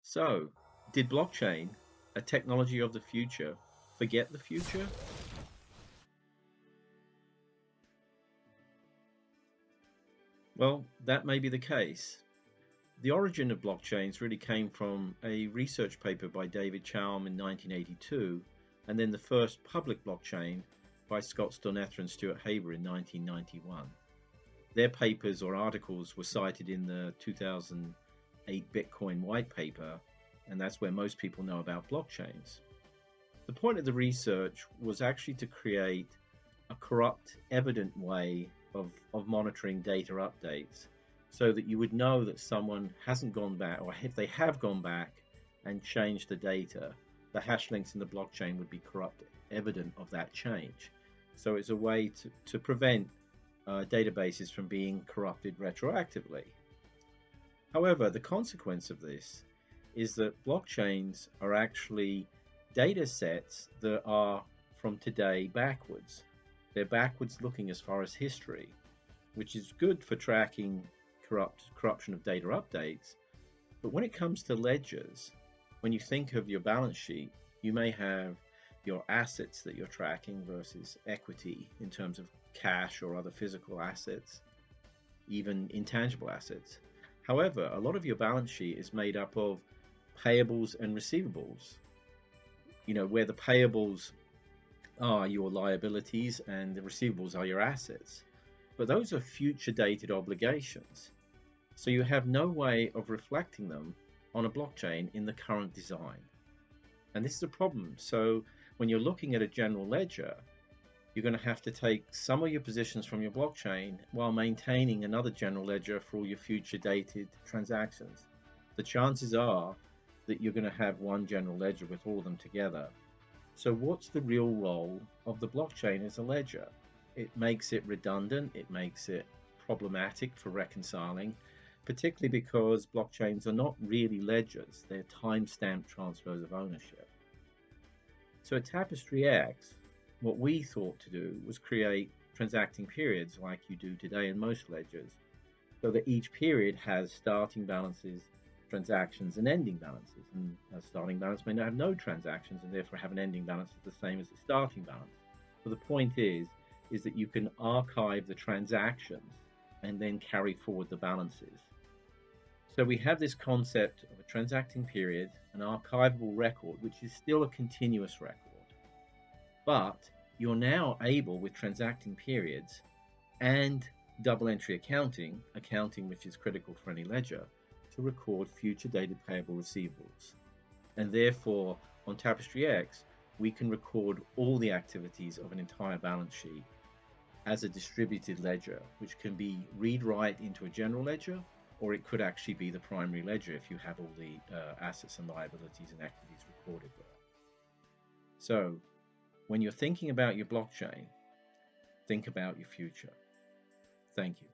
So, did blockchain, a technology of the future, forget the future? Well, that may be the case. The origin of blockchains really came from a research paper by David Chaum in 1982, and then the first public blockchain by Scott Stonether and Stuart Haber in 1991. Their papers or articles were cited in the 2008 Bitcoin white paper, and that's where most people know about blockchains. The point of the research was actually to create a corrupt, evident way of monitoring data updates so that you would know that someone hasn't gone back, or if they have gone back and changed the data, the hash links in the blockchain would be corrupt, evident of that change. So it's a way to prevent databases from being corrupted retroactively. However, the consequence of this is that blockchains are actually data sets that are from today backwards. They're backwards looking as far as history, which is good for tracking corruption of data updates. But when it comes to ledgers, when you think of your balance sheet, you may have your assets that you're tracking versus equity in terms of cash or other physical assets, even intangible assets. However, a lot of your balance sheet is made up of payables and receivables, where the payables are your liabilities and the receivables are your assets. But those are future dated obligations. So you have no way of reflecting them on a blockchain in the current design. And this is a problem. So when you're looking at a general ledger, you're going to have to take some of your positions from your blockchain while maintaining another general ledger for all your future dated transactions. The chances are that you're going to have one general ledger with all of them together. So what's the real role of the blockchain as a ledger? It makes it redundant, it makes it problematic for reconciling, particularly because blockchains are not really ledgers, they're time-stamped transfers of ownership. So at TapestryX, what we thought to do was create transacting periods like you do today in most ledgers, so that each period has starting balances, transactions, and ending balances. And a starting balance may not have no transactions and therefore have an ending balance that's the same as the starting balance. But the point is that you can archive the transactions and then carry forward the balances. So we have this concept of a transacting period, an archivable record, which is still a continuous record. But you're now able, with transacting periods and double entry accounting which is critical for any ledger, to record future dated payable receivables. And therefore, on TapestryX, we can record all the activities of an entire balance sheet as a distributed ledger, which can be read-write into a general ledger, or it could actually be the primary ledger if you have all the assets and liabilities and equities recorded there. So, when you're thinking about your blockchain, think about your future. Thank you.